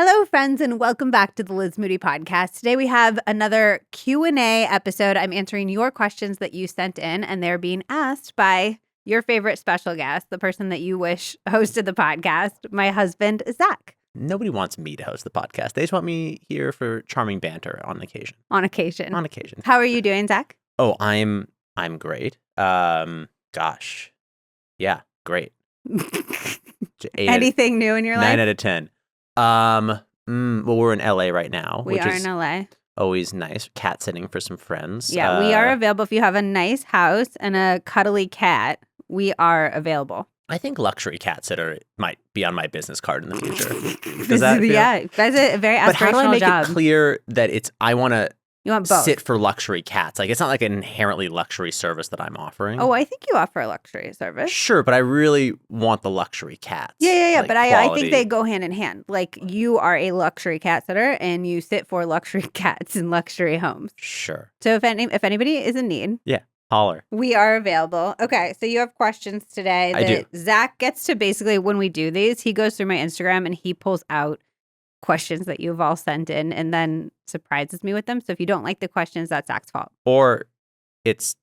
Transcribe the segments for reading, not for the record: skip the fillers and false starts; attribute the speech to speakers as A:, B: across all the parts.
A: Hello, friends, and welcome back to the Liz Moody Podcast. Today we have another Q&A episode. I'm answering your questions that you sent in, and they're being asked by your favorite special guest, the person that you wish hosted the podcast, my husband, Zack.
B: Nobody wants me to host the podcast. They just want me here for charming banter on occasion.
A: On occasion.
B: On occasion.
A: How are you doing, Zack?
B: Oh, I'm great. Gosh. Yeah, great.
A: Anything new in your life?
B: 9 out of 10. Well, we're in LA right now.
A: We are in LA.
B: Always nice. Cat sitting for some friends.
A: Yeah, we are available. If you have a nice house and a cuddly cat, we are available.
B: I think luxury cat sitter might be on my business card in the future. Does that feel?
A: Yeah, that's a very aspirational job.
B: But how do I make it clear that I want to
A: both.
B: Sit for luxury cats? Like, it's not like an inherently luxury service that I'm offering.
A: Oh, I think you offer a luxury service.
B: Sure, but I really want the luxury cats.
A: Yeah.
B: Like,
A: but I think they go hand in hand. Like, you are a luxury cat sitter and you sit for luxury cats in luxury homes.
B: Sure.
A: So if anybody is in need.
B: Yeah, holler.
A: We are available. Okay, so you have questions today that
B: I do.
A: Zack gets to basically, when we do these, he goes through my Instagram and he pulls out questions that you've all sent in and then surprises me with them. So if you don't like the questions, that's Zack's fault.
B: Or it's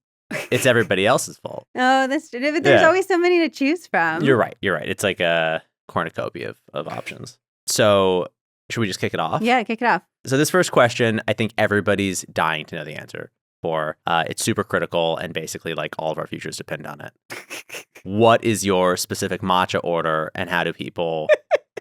B: everybody else's fault.
A: Oh, but there's always so many to choose from.
B: You're right. It's like a cornucopia of options. So should we just kick it off?
A: Yeah, kick it off.
B: So this first question, I think everybody's dying to know the answer for. It's super critical and basically like all of our futures depend on it. What is your specific matcha order and how do people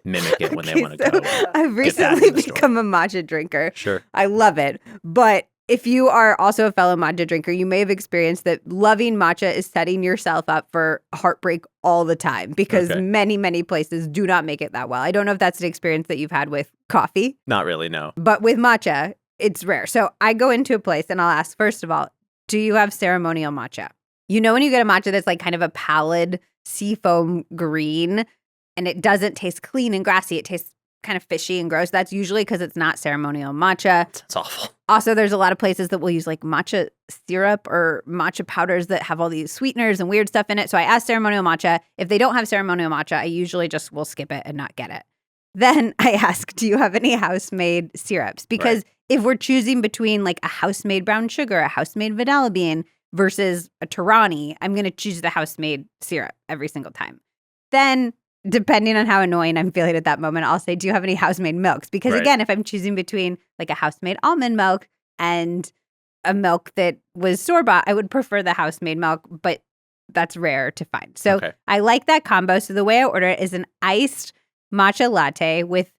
B: mimic it when they want to go?
A: I've recently become a matcha drinker.
B: Sure.
A: I love it. But if you are also a fellow matcha drinker, you may have experienced that loving matcha is setting yourself up for heartbreak all the time because many, many places do not make it that well. I don't know if that's an experience that you've had with coffee.
B: Not really, no.
A: But with matcha, it's rare. So I go into a place and I'll ask, first of all, do you have ceremonial matcha? You know when you get a matcha that's like kind of a pallid seafoam green, and it doesn't taste clean and grassy. It tastes kind of fishy and gross. That's usually because it's not ceremonial matcha.
B: That's awful.
A: Also, there's a lot of places that will use like matcha syrup or matcha powders that have all these sweeteners and weird stuff in it. So I ask ceremonial matcha. If they don't have ceremonial matcha, I usually just will skip it and not get it. Then I ask, do you have any house-made syrups? Because if we're choosing between like a house-made brown sugar, a house-made vanilla bean versus a Torani, I'm going to choose the house-made syrup every single time. Then, depending on how annoying I'm feeling at that moment, I'll say, do you have any house-made milks? Because again, if I'm choosing between like a house-made almond milk and a milk that was store-bought, I would prefer the house-made milk, but that's rare to find. So I like that combo. So the way I order it is an iced matcha latte with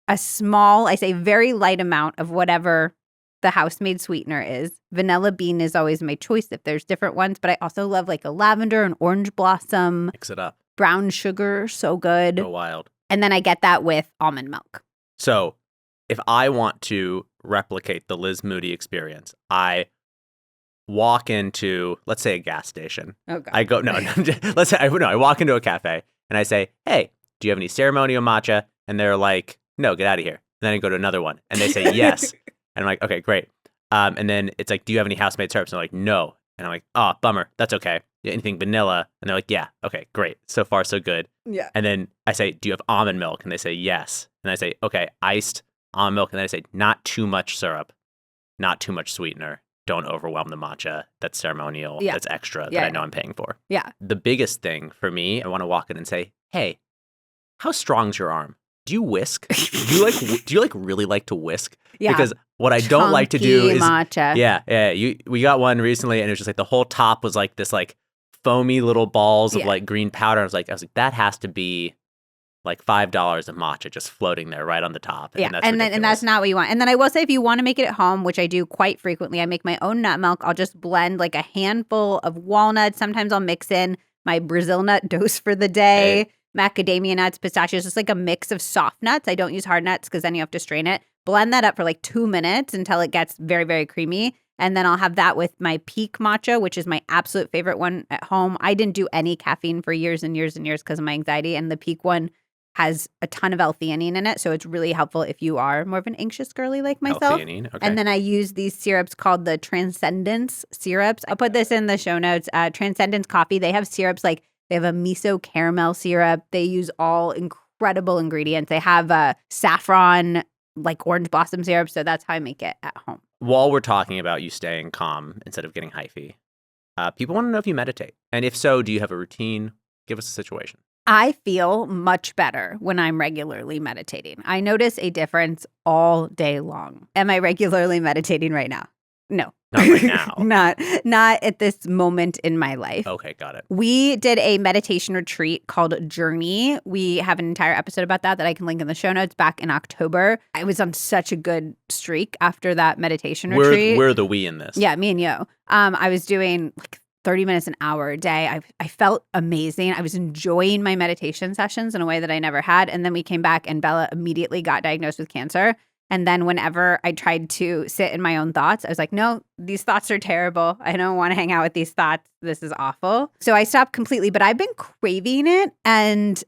A: a small, I say very light amount of whatever the house-made sweetener is. Vanilla bean is always my choice if there's different ones, but I also love like a lavender and orange blossom.
B: Mix it up.
A: Brown sugar, so good.
B: So wild.
A: And then I get that with almond milk.
B: So if I want to replicate the Liz Moody experience, I walk into, let's say, a gas station.
A: Oh, God.
B: I go, I walk into a cafe and I say, hey, do you have any ceremonial matcha? And they're like, no, get out of here. And then I go to another one and they say, yes. And I'm like, okay, great. And then it's like, do you have any house-made syrups? And they're like, no. And I'm like, oh, bummer. That's okay. Anything vanilla? And they're like, yeah, okay, great. So far, so good.
A: Yeah.
B: And then I say, do you have almond milk? And they say, yes. And I say, okay, iced almond milk. And then I say, not too much syrup, not too much sweetener. Don't overwhelm the matcha. That's ceremonial. That's extra that I know I'm paying for.
A: Yeah.
B: The biggest thing for me, I want to walk in and say, hey, how strong's your arm? Do you whisk? do you really like to whisk?
A: Yeah.
B: Because what I don't like to do is
A: matcha.
B: We got one recently and it was just like the whole top was like this like foamy little balls of like green powder. I was like, that has to be like $5 of matcha just floating there right on the top.
A: Yeah, and that's not what you want. And then I will say, if you want to make it at home, which I do quite frequently, I make my own nut milk. I'll just blend like a handful of walnuts. Sometimes I'll mix in my Brazil nut dose for the day. Macadamia nuts, pistachios, just like a mix of soft nuts. I don't use hard nuts because then you have to strain it. Blend that up for like 2 minutes until it gets very, very creamy. And then I'll have that with my Peak matcha, which is my absolute favorite one at home. I didn't do any caffeine for years and years and years because of my anxiety. And the Peak one has a ton of L-theanine in it. So it's really helpful if you are more of an anxious girly like myself.
B: L-theanine, okay.
A: And then I use these syrups called the Transcendence syrups. I'll put this in the show notes. Transcendence Coffee, they have syrups like they have a miso caramel syrup. They use all incredible ingredients. They have saffron, like orange blossom syrup. So that's how I make it at home.
B: While we're talking about you staying calm instead of getting hyphy, people want to know if you meditate. And if so, do you have a routine? Give us a situation.
A: I feel much better when I'm regularly meditating. I notice a difference all day long. Am I regularly meditating right now? No.
B: Not right now.
A: Not at this moment in my life.
B: Okay, got it.
A: We did a meditation retreat called Journey. We have an entire episode about that I can link in the show notes back in October. I was on such a good streak after that meditation retreat.
B: We're the we in this.
A: Yeah, me and you. I was doing like 30 minutes an hour a day. I felt amazing. I was enjoying my meditation sessions in a way that I never had. And then we came back and Bella immediately got diagnosed with cancer. And then whenever I tried to sit in my own thoughts, I was like, no, these thoughts are terrible. I don't want to hang out with these thoughts. This is awful. So I stopped completely, but I've been craving it. And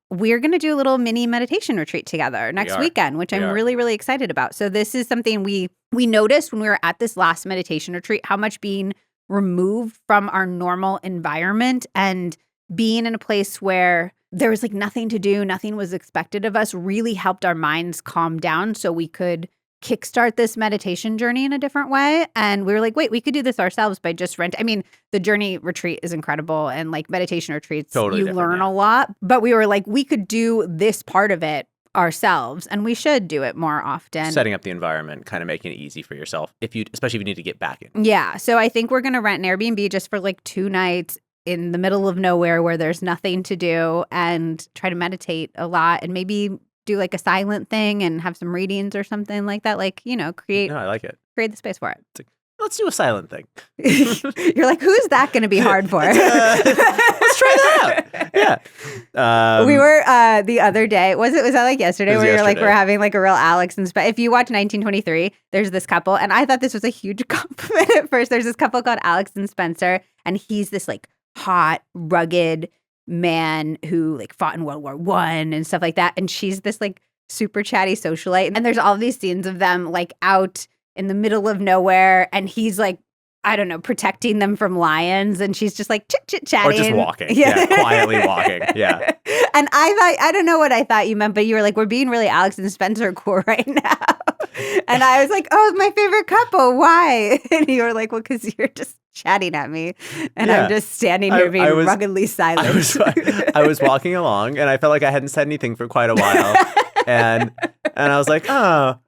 A: we're going to do a little mini meditation retreat together next weekend, which I'm really, really excited about. So this is something we noticed when we were at this last meditation retreat, how much being removed from our normal environment and being in a place where there was like nothing to do, nothing was expected of us, really helped our minds calm down so we could kickstart this meditation journey in a different way. And we were like, wait, we could do this ourselves by just I mean, the Journey retreat is incredible, and like meditation retreats,
B: totally
A: you learn a lot. But we were like, we could do this part of it ourselves, and we should do it more often.
B: Setting up the environment, kind of making it easy for yourself, especially if you need to get back in.
A: Yeah. So I think we're going to rent an Airbnb just for like 2 nights in the middle of nowhere where there's nothing to do, and try to meditate a lot, and maybe do like a silent thing and have some readings or something like that. Like, create.
B: No, I like it.
A: Create the space for it.
B: Like, let's do a silent thing.
A: You're like, who's that going to be hard for?
B: Let's try that out. Yeah.
A: We were the other day. Was that like yesterday? Where you're like, we're having like a real Alex and If you watch 1923, there's this couple, and I thought this was a huge compliment at first. There's this couple called Alex and Spencer, and he's this like hot, rugged man who like fought in World War I and stuff like that. And she's this like super chatty socialite. And there's all these scenes of them like out in the middle of nowhere, and he's like, I don't know, protecting them from lions, and she's just like chit-chatting.
B: Or just walking. Yeah, quietly walking. Yeah.
A: And I don't know what I thought you meant, but you were like, we're being really Alex and Spencer cool right now. And I was like, oh, my favorite couple. Why? And you were like, well, because you're just chatting at me, and I'm just standing here being ruggedly silent.
B: I was walking along, and I felt like I hadn't said anything for quite a while. and I was like, oh,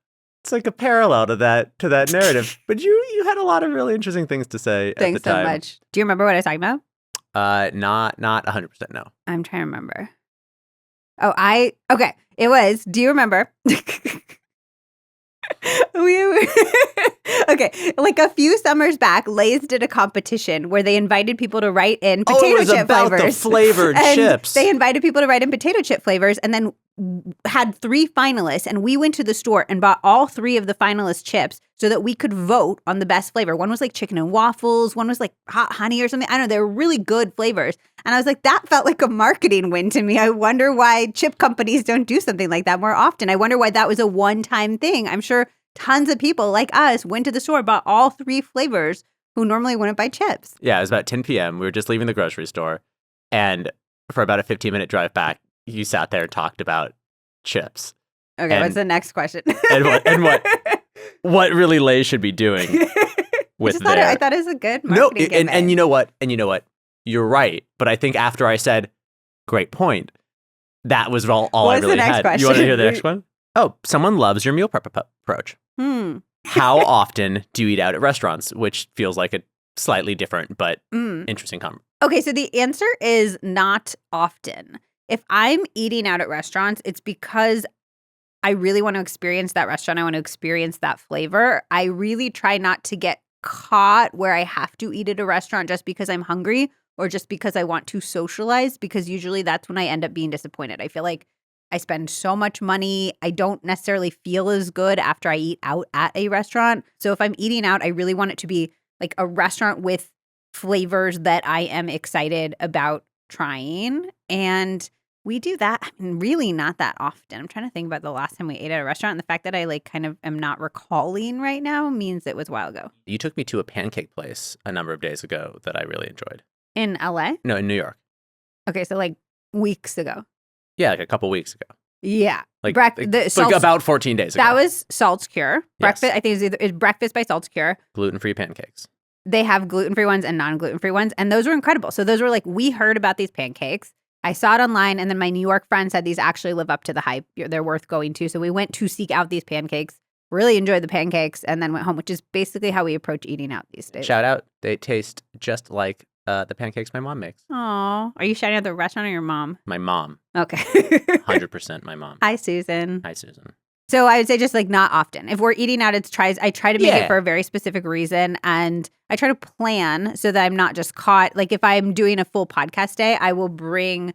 B: it's like a parallel to that narrative. But you had a lot of really interesting things to say at the time.
A: Thanks so much. Do you remember what I was talking about?
B: Not 100% no.
A: I'm trying to remember. Okay. It was, do you remember? Okay, like a few summers back, Lay's did a competition where they invited people to write in potato chip flavors.
B: The flavored chips.
A: They invited people to write in potato chip flavors, and then had 3 finalists, and we went to the store and bought all 3 of the finalist chips so that we could vote on the best flavor. One was like chicken and waffles, one was like hot honey or something. I don't know, they were really good flavors. And I was like, that felt like a marketing win to me. I wonder why chip companies don't do something like that more often. I wonder why that was a one-time thing. I'm sure tons of people like us went to the store, bought all 3 flavors who normally wouldn't buy chips.
B: Yeah, it was about 10 p.m. We were just leaving the grocery store, and for about a 15-minute drive back, you sat there and talked about chips.
A: Okay, what's the next question?
B: What really Lay should be doing with their...
A: I thought it was a good marketing gimmick.
B: And you know what? You're right. But I think after I said, great point, that was all I really had.
A: Question?
B: You want to hear the next one? Oh, someone loves your meal prep approach. How often do you eat out at restaurants? Which feels like a slightly different but interesting comment.
A: Okay, so the answer is not often. If I'm eating out at restaurants, it's because I really want to experience that restaurant. I want to experience that flavor. I really try not to get caught where I have to eat at a restaurant just because I'm hungry or just because I want to socialize, because usually that's when I end up being disappointed. I feel like I spend so much money. I don't necessarily feel as good after I eat out at a restaurant. So if I'm eating out, I really want it to be like a restaurant with flavors that I am excited about trying. And we do that, I mean, really not that often. I'm trying to think about the last time we ate at a restaurant. And the fact that I like kind of am not recalling right now means it was a while ago.
B: You took me to a pancake place a number of days ago that I really enjoyed.
A: In LA?
B: No, in New York.
A: Okay, so like weeks ago.
B: Yeah, like a couple weeks ago.
A: Yeah.
B: Like,
A: Salt's,
B: about 14 days ago.
A: that was Salt's Cure. Breakfast,
B: Yes.
A: I think it's Breakfast by Salt's Cure.
B: Gluten-free pancakes.
A: They have gluten-free ones and non-gluten-free ones, and those were incredible. So those were like, we heard about these pancakes. I saw it online, and then my New York friend said these actually live up to the hype. They're worth going to. So we went to seek out these pancakes, really enjoyed the pancakes, and then went home, which is basically how we approach eating out these days.
B: Shout out. They taste just like the pancakes my mom makes.
A: Aw. Are you shouting out the restaurant or your mom?
B: My mom.
A: Okay.
B: 100% my mom.
A: Hi, Susan.
B: Hi, Susan.
A: So I would say just like not often. If we're eating out, I try to make it for a very specific reason. And I try to plan so that I'm not just caught. Like if I'm doing a full podcast day, I will bring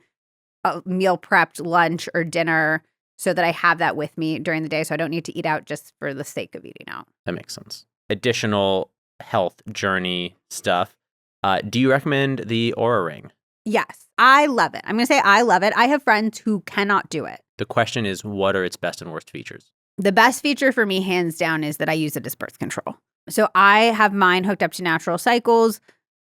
A: a meal prepped lunch or dinner so that I have that with me during the day. So I don't need to eat out just for the sake of eating out.
B: That makes sense. Additional health journey stuff. Do you recommend the Oura Ring?
A: Yes, I love it. I'm going to say I love it. I have friends who cannot do it.
B: The question is, what are its best and worst features?
A: The best feature for me, hands down, is that I use it as birth control. So I have mine hooked up to natural cycles.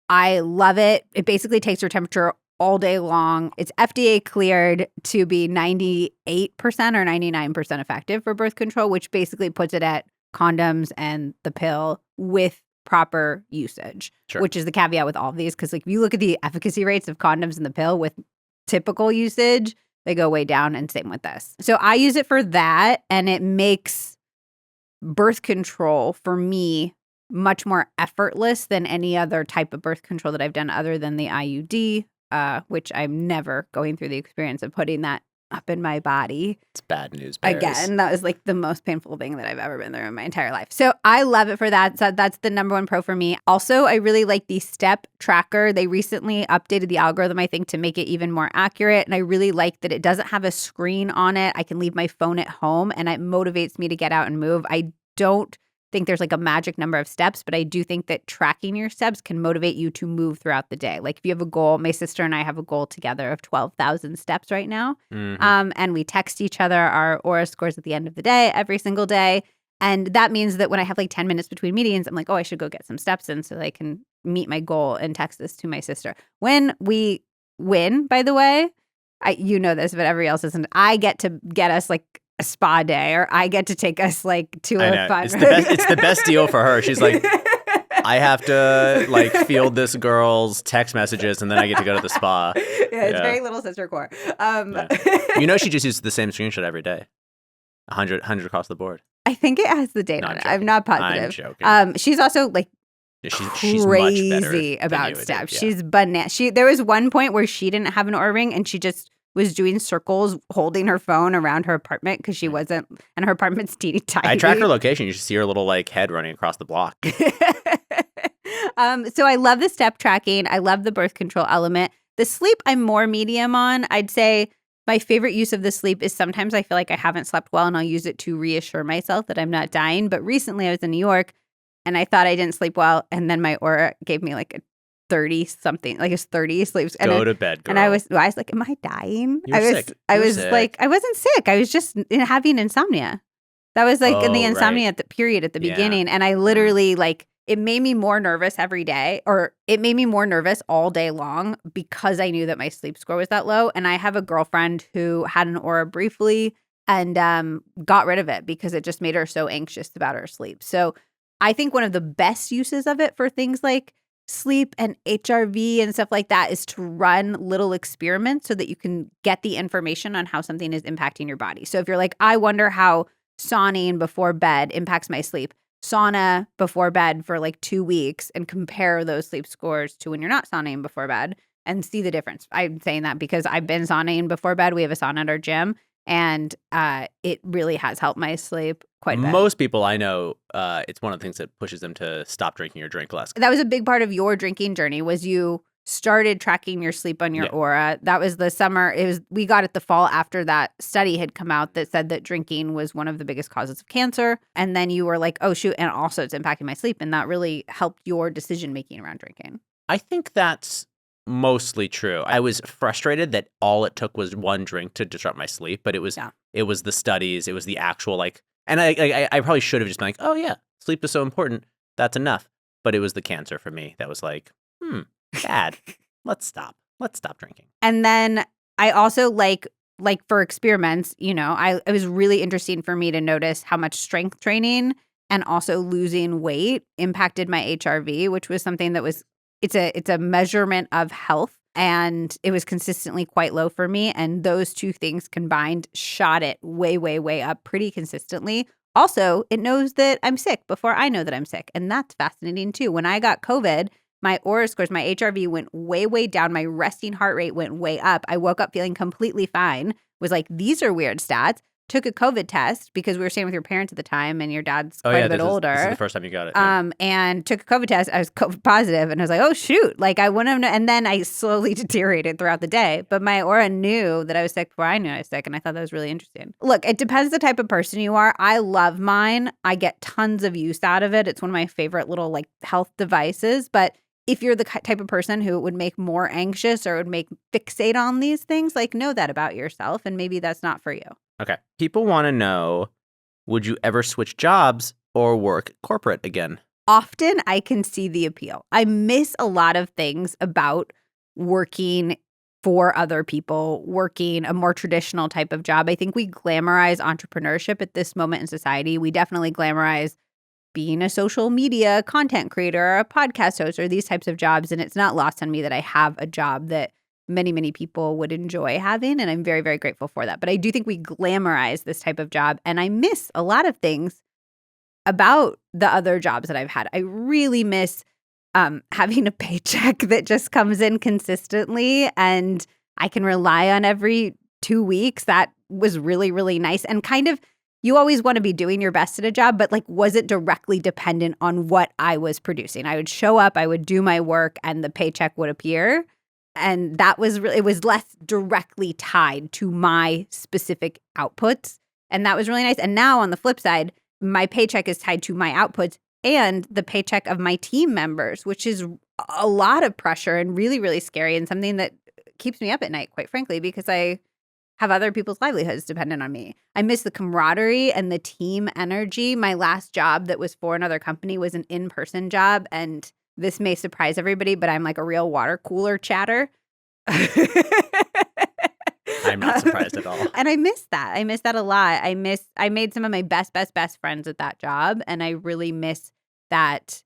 A: I love it. It basically takes your temperature all day long. It's FDA cleared to be 98% or 99% effective for birth control, which basically puts it at condoms and the pill with proper usage, which is the caveat with all of these. Because like, if you look at the efficacy rates of condoms and the pill with typical usage, they go way down, and same with this. So I use it for that, and it makes birth control for me much more effortless than any other type of birth control that I've done other than the IUD, which I'm never going through the experience of putting that up in my body.
B: It's bad news bears.
A: Again, that was like the most painful thing that I've ever been through in my entire life. So I love it for that. So that's the number one pro for me. Also, I really like the step tracker. They recently updated the algorithm, I think, to make it even more accurate. And I really like that it doesn't have a screen on it. I can leave my phone at home, and it motivates me to get out and move. I don't think there's like a magic number of steps, but I do think that tracking your steps can motivate you to move throughout the day. Like if you have a goal, my sister and I have a goal together of 12,000 steps right now.
B: Mm-hmm.
A: And we text each other our Oura scores at the end of the day, every single day. And that means that when I have like 10 minutes between meetings, I'm like, oh, I should go get some steps in so that I can meet my goal and text this to my sister. When we win, by the way, you know this, but everybody else isn't. I get to get us like a spa day, or I get to take us like to a fun.
B: It's the best deal for her. She's like, I have to like field this girl's text messages, and then I get to go to the spa.
A: It's very little sister core.
B: You know, she just uses the same screenshot every day. 100 across the board.
A: I think it has the date on it. I'm not positive.
B: I'm joking.
A: She's also like
B: she's much better
A: about
B: than
A: steps.
B: Yeah.
A: She's bananas. There was one point where she didn't have an Oura Ring, and she just was doing circles holding her phone around her apartment because she wasn't, and her apartment's teeny tiny.
B: I track her location. You should see her little like head running across the block.
A: So I love the step tracking. I love the birth control element. The sleep I'm more medium on. I'd say my favorite use of the sleep is sometimes I feel like I haven't slept well, and I'll use it to reassure myself that I'm not dying. But recently I was in New York and I thought I didn't sleep well, and then my Oura gave me like a 30 something, like it's 30 sleeps.
B: Go to bed, girl.
A: And I was like, am I dying?
B: You're sick.
A: I was like, I wasn't sick. I was just having insomnia. That was like in the insomnia at the period at the beginning. And I literally like, it made me more nervous every day, or it made me more nervous all day long because I knew that my sleep score was that low. And I have a girlfriend who had an Oura briefly and got rid of it because it just made her so anxious about her sleep. So I think one of the best uses of it for things like sleep and HRV and stuff like that is to run little experiments so that you can get the information on how something is impacting your body. So if you're like, I wonder how sauning before bed impacts my sleep, sauna before bed for like 2 weeks and compare those sleep scores to when you're not sauning before bed and see the difference. I'm saying that because I've been sauning before bed. We have a sauna at our gym, and it really has helped my sleep quite a bit.
B: Most people I know, it's one of the things that pushes them to stop drinking or drink less.
A: That was a big part of your drinking journey, was you started tracking your sleep on your Oura. That was the summer. We got it the fall after that study had come out that said that drinking was one of the biggest causes of cancer. And then you were like, oh, shoot. And also it's impacting my sleep. And that really helped your decision making around drinking.
B: I think that's mostly true. I was frustrated that all it took was one drink to disrupt my sleep, but it was the studies, it was the actual like, and I probably should have just been like, oh yeah, sleep is so important. That's enough. But it was the cancer for me that was like, bad. Let's stop drinking.
A: And then I also like like for experiments, it was really interesting for me to notice how much strength training and also losing weight impacted my HRV, which was something that it's a measurement of health. And it was consistently quite low for me. And those two things combined shot it way, way, way up pretty consistently. Also, it knows that I'm sick before I know that I'm sick. And that's fascinating too. When I got COVID, my Oura scores, my HRV went way, way down. My resting heart rate went way up. I woke up feeling completely fine. Was like, these are weird stats. Took a COVID test because we were staying with your parents at the time and your dad's quite a bit older.
B: This is the first time you got it. Yeah.
A: And took a COVID test. I was COVID positive and I was like, oh, shoot. Like I wouldn't have known. And then I slowly deteriorated throughout the day. But my Oura knew that I was sick before I knew I was sick. And I thought that was really interesting. Look, it depends the type of person you are. I love mine. I get tons of use out of it. It's one of my favorite little like health devices. But if you're the type of person who would make more anxious or would make fixate on these things, like know that about yourself. And maybe that's not for you.
B: Okay. People want to know, would you ever switch jobs or work corporate again?
A: Often I can see the appeal. I miss a lot of things about working for other people, working a more traditional type of job. I think we glamorize entrepreneurship at this moment in society. We definitely glamorize being a social media content creator or a podcast host or these types of jobs. And it's not lost on me that I have a job that many, many people would enjoy having. And I'm very, very grateful for that. But I do think we glamorize this type of job. And I miss a lot of things about the other jobs that I've had. I really miss having a paycheck that just comes in consistently and I can rely on every 2 weeks. That was really, really nice. And kind of, you always want to be doing your best at a job, but like, was it directly dependent on what I was producing? I would show up, I would do my work, and the paycheck would appear. And that was really, it was less directly tied to my specific outputs. And that was really nice. And now on the flip side, my paycheck is tied to my outputs and the paycheck of my team members, which is a lot of pressure and really, really scary and something that keeps me up at night, quite frankly, because I have other people's livelihoods dependent on me. I miss the camaraderie and the team energy. My last job that was for another company was an in-person job. And this may surprise everybody, but I'm like a real water cooler chatter.
B: I'm not surprised at all.
A: And I miss that. I miss that a lot. I made some of my best friends at that job. And I really miss that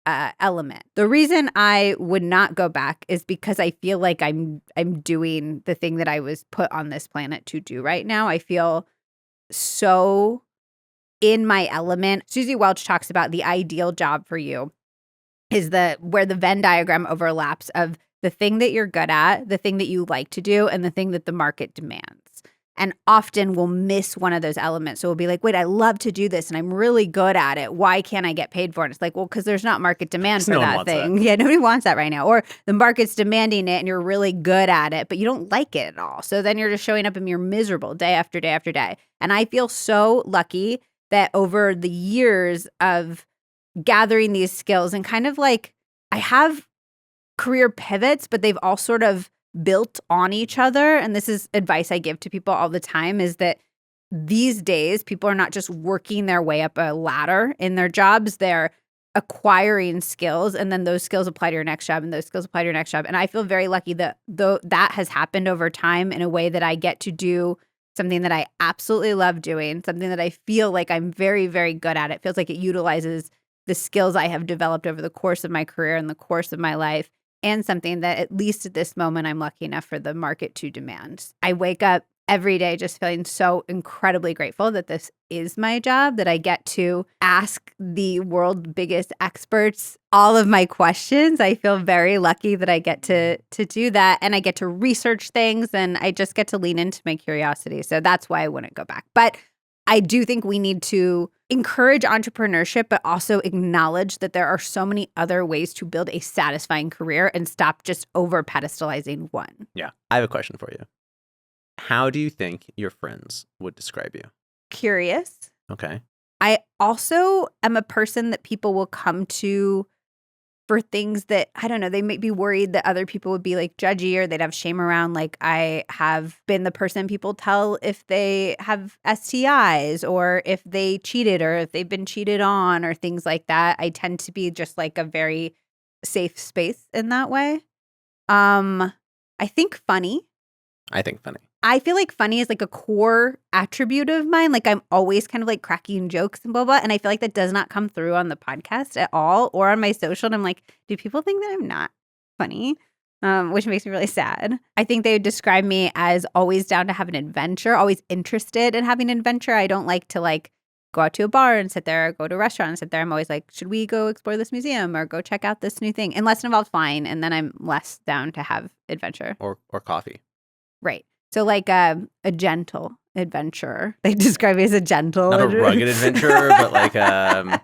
A: element. The reason I would not go back is because I feel like I'm doing the thing that I was put on this planet to do right now. I feel so in my element. Susie Welch talks about the ideal job for you is where the Venn diagram overlaps of the thing that you're good at, the thing that you like to do, and the thing that the market demands. And often we'll miss one of those elements. So we'll be like, wait, I love to do this and I'm really good at it. Why can't I get paid for it? And it's like, well, because there's not market demand for that thing. Yeah, nobody wants that right now. Or the market's demanding it and you're really good at it, but you don't like it at all. So then you're just showing up and you're miserable day after day after day. And I feel so lucky that over the years of gathering these skills and kind of like I have career pivots, but they've all sort of built on each other. And this is advice I give to people all the time is that these days people are not just working their way up a ladder in their jobs. They're acquiring skills and then those skills apply to your next job and those skills apply to your next job. And I feel very lucky that that has happened over time in a way that I get to do something that I absolutely love doing, something that I feel like I'm very, very good at. It feels like it utilizes the skills I have developed over the course of my career and the course of my life, and something that at least at this moment I'm lucky enough for the market to demand. I wake up every day just feeling so incredibly grateful that this is my job, that I get to ask the world's biggest experts all of my questions. I feel very lucky that I get to do that, and I get to research things, and I just get to lean into my curiosity. So that's why I wouldn't go back. But I do think we need to encourage entrepreneurship, but also acknowledge that there are so many other ways to build a satisfying career and stop just over pedestalizing one.
B: Yeah. I have a question for you. How do you think your friends would describe you?
A: Curious.
B: Okay.
A: I also am a person that people will come to for things that, I don't know, they might be worried that other people would be like judgy or they'd have shame around. Like I have been the person people tell if they have STIs or if they cheated or if they've been cheated on or things like that. I tend to be just like a very safe space in that way. I think funny. I feel like funny is like a core attribute of mine. Like I'm always kind of like cracking jokes and blah, blah. And I feel like that does not come through on the podcast at all or on my social. And I'm like, do people think that I'm not funny? Which makes me really sad. I think they would describe me as always down to have an adventure, always interested in having an adventure. I don't like to like go out to a bar and sit there, or go to a restaurant and sit there. I'm always like, should we go explore this museum or go check out this new thing? Unless it involves flying, and then I'm less down to have adventure.
B: Or coffee.
A: Right. So like a gentle adventurer. They describe me as a gentle.
B: Not a rugged adventurer, but like a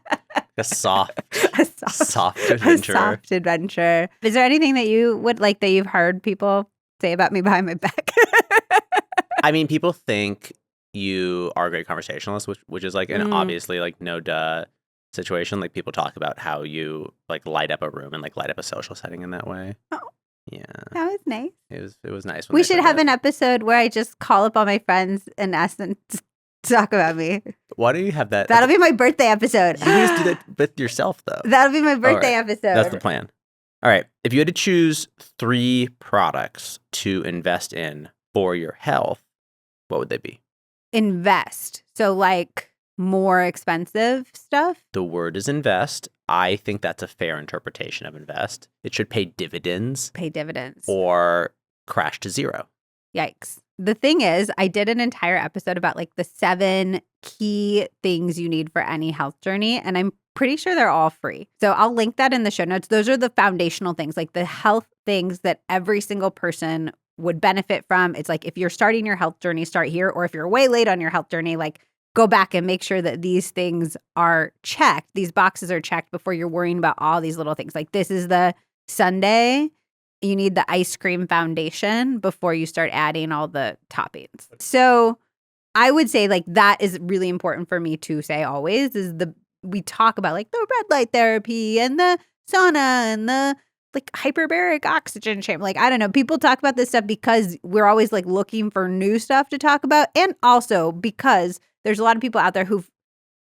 B: soft adventurer.
A: A soft adventure. Is there anything that you would like that you've heard people say about me behind my back?
B: I mean, people think you are a great conversationalist, which is like an obviously like no duh situation. Like people talk about how you like light up a room and like light up a social setting in that way. Oh. Yeah.
A: That was nice.
B: It was nice.
A: We should have an episode where I just call up all my friends and ask them to talk about me.
B: Why do you have that?
A: That'll be my birthday episode.
B: You can just do that with yourself, though.
A: That'll be my birthday episode.
B: That's the plan. All right. If you had to choose 3 products to invest in for your health, what would they be?
A: Invest. So like more expensive stuff?
B: The word is invest. I think that's a fair interpretation of invest. It should pay dividends.
A: Pay dividends.
B: Or crash to zero.
A: Yikes. The thing is, I did an entire episode about like the 7 key things you need for any health journey, and I'm pretty sure they're all free. So I'll link that in the show notes. Those are the foundational things, like the health things that every single person would benefit from. It's like if you're starting your health journey, start here, or if you're way late on your health journey, like go back and make sure that these things are checked. These boxes are checked before you're worrying about all these little things. Like this is the sundae. You need the ice cream foundation before you start adding all the toppings. So I would say like that is really important for me to say always is we talk about like the red light therapy and the sauna and the like hyperbaric oxygen chamber. Like, I don't know. People talk about this stuff because we're always like looking for new stuff to talk about. And also because there's a lot of people out there who've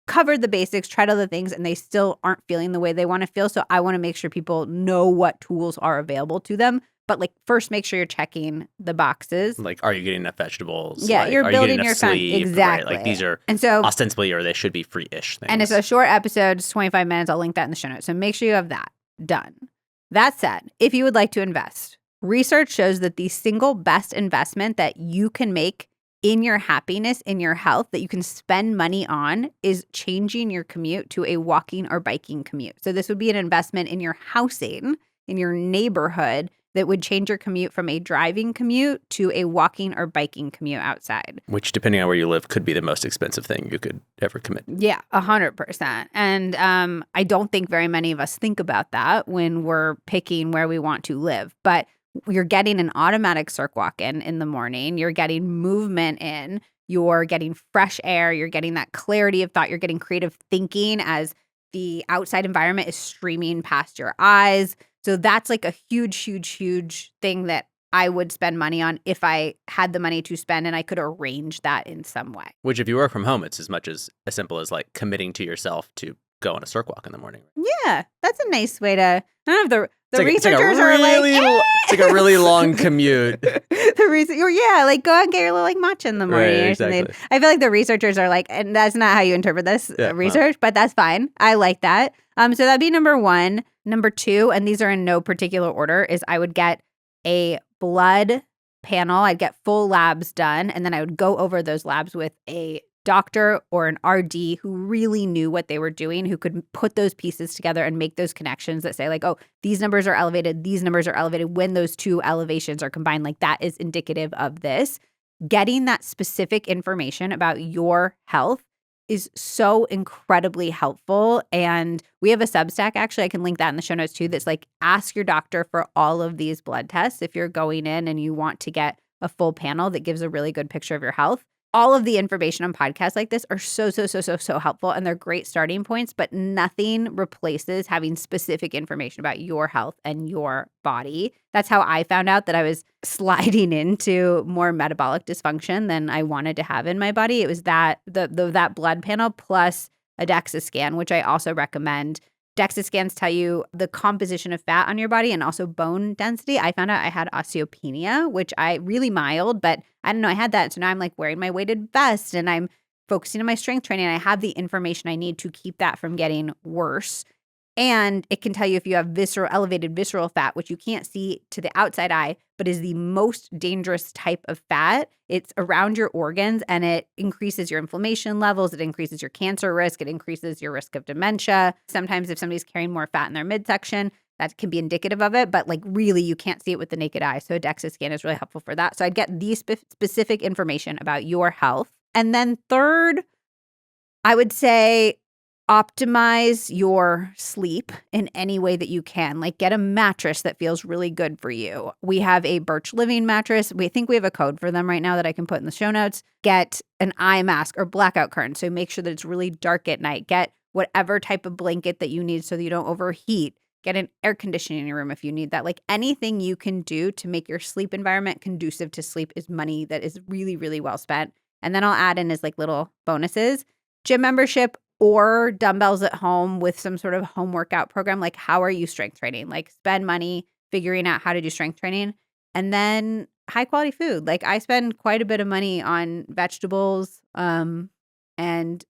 A: covered the basics, tried other things, and they still aren't feeling the way they want to feel. So I want to make sure people know what tools are available to them. But like first, make sure you're checking the boxes.
B: Like, are you getting enough vegetables?
A: Yeah,
B: like,
A: you're building your
B: sleep?
A: Exactly.
B: Right? Like these are
A: and so
B: ostensibly, or they should be free-ish things.
A: And it's a short episode, it's 25 minutes. I'll link that in the show notes. So make sure you have that done. That said, if you would like to invest, research shows that the single best investment that you can make in your happiness, in your health, that you can spend money on is changing your commute to a walking or biking commute. So this would be an investment in your housing, in your neighborhood, that would change your commute from a driving commute to a walking or biking commute outside.
B: Which, depending on where you live, could be the most expensive thing you could ever commit.
A: Yeah, 100%. And I don't think very many of us think about that when we're picking where we want to live. But you're getting an automatic circ walk in the morning. You're getting movement in. You're getting fresh air. You're getting that clarity of thought. You're getting creative thinking as the outside environment is streaming past your eyes. So that's like a huge, huge, huge thing that I would spend money on if I had the money to spend and I could arrange that in some way.
B: Which, if you work from home, it's as much as simple as like committing to yourself to go on a circ walk in the morning.
A: Yeah, that's a nice way to. I don't know if the researchers are like,
B: it's like a really long commute.
A: Like go out and get your little like matcha in the morning or something.
B: Exactly.
A: I feel like the researchers are like, and that's not how you interpret this research, but that's fine. I like that. So that'd be number 1. Number 2, and these are in no particular order, is I would get a blood panel. I'd get full labs done, and then I would go over those labs with a doctor or an RD who really knew what they were doing, who could put those pieces together and make those connections that say like, oh, these numbers are elevated, these numbers are elevated. When those 2 elevations are combined, like that is indicative of this. Getting that specific information about your health is so incredibly helpful. And we have a Substack, actually, I can link that in the show notes too, that's like, ask your doctor for all of these blood tests if you're going in and you want to get a full panel that gives a really good picture of your health. All of the information on podcasts like this are so helpful, and they're great starting points, but nothing replaces having specific information about your health and your body. That's how I found out that I was sliding into more metabolic dysfunction than I wanted to have in my body. It was that blood panel plus a DEXA scan, which I also recommend DEXA scans tell you the composition of fat on your body and also bone density. I found out I had osteopenia, which I really mild, but I don't know, I had that. So now I'm like wearing my weighted vest and I'm focusing on my strength training. I have the information I need to keep that from getting worse. And it can tell you if you have elevated visceral fat, which you can't see to the outside eye, but is the most dangerous type of fat. It's around your organs and it increases your inflammation levels. It increases your cancer risk. It increases your risk of dementia. Sometimes if somebody's carrying more fat in their midsection, that can be indicative of it, but like really you can't see it with the naked eye. So a DEXA scan is really helpful for that. So I'd get these specific information about your health. And then third, I would say optimize your sleep in any way that you can. Like get a mattress that feels really good for you. We have a Birch Living mattress. We think we have a code for them right now that I can put in the show notes. Get an eye mask or blackout curtain. So make sure that it's really dark at night. Get whatever type of blanket that you need so that you don't overheat. Get an air conditioning in your room if you need that. Like anything you can do to make your sleep environment conducive to sleep is money that is really, really well spent. And then I'll add in as like little bonuses, gym membership or dumbbells at home with some sort of home workout program. Like how are you strength training? Like spend money figuring out how to do strength training. And then high quality food. Like I spend quite a bit of money on vegetables and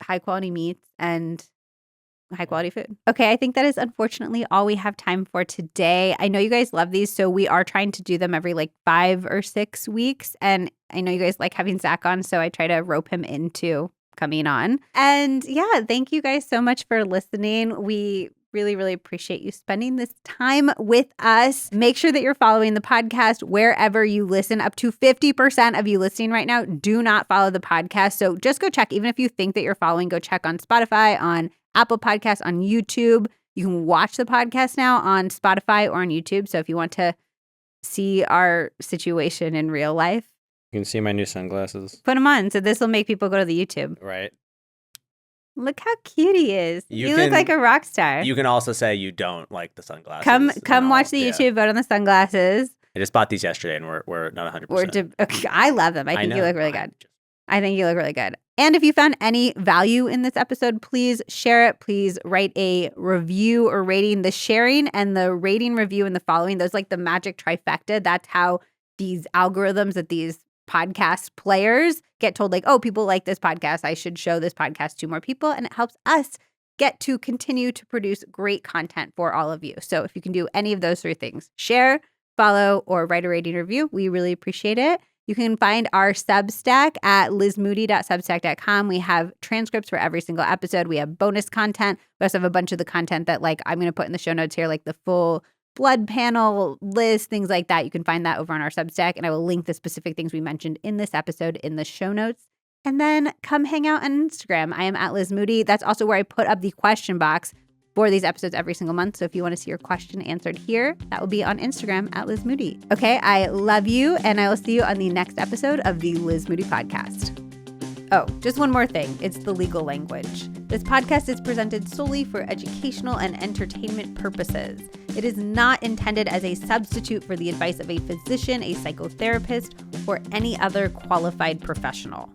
A: high quality meats and high quality food. Okay, I think that is unfortunately all we have time for today. I know you guys love these, so we are trying to do them every like 5 or 6 weeks. And I know you guys like having Zack on, so I try to rope him into coming on. And yeah, thank you guys so much for listening. We really, really appreciate you spending this time with us. Make sure that you're following the podcast wherever you listen. Up to 50% of you listening right now do not follow the podcast. So just go check. Even if you think that you're following, go check on Spotify, on Apple Podcasts, on YouTube. You can watch the podcast now on Spotify or on YouTube. So if you want to see our situation in real life,
B: you can see my new sunglasses.
A: Put them on. So this will make people go to the YouTube.
B: Right.
A: Look how cute he is. You look like a rock star.
B: You can also say you don't like the sunglasses.
A: Come watch the YouTube, vote on the sunglasses.
B: I just bought these yesterday and we're not 100%.
A: Okay, I love them. I think you look really good. I think you look really good. And if you found any value in this episode, please share it. Please write a review or rating. The sharing and the rating, review, and the following, those like the magic trifecta. That's how these algorithms that these podcast players get told like, oh, people like this podcast. I should show this podcast to more people. And it helps us get to continue to produce great content for all of you. So if you can do any of those 3 things, share, follow, or write a rating review, we really appreciate it. You can find our Substack at lizmoody.substack.com. We have transcripts for every single episode. We have bonus content. We also have a bunch of the content that like I'm going to put in the show notes here, like the full blood panel list, things like that. You can find that over on our Substack, and I will link the specific things we mentioned in this episode in the show notes. And then come hang out on Instagram. I am at Liz Moody. That's also where I put up the question box for these episodes every single month. So if you want to see your question answered here, that will be on Instagram at Liz Moody. Okay, I love you, and I will see you on the next episode of the Liz Moody Podcast. Oh, just one more thing. It's the legal language. This podcast is presented solely for educational and entertainment purposes. It is not intended as a substitute for the advice of a physician, a psychotherapist, or any other qualified professional.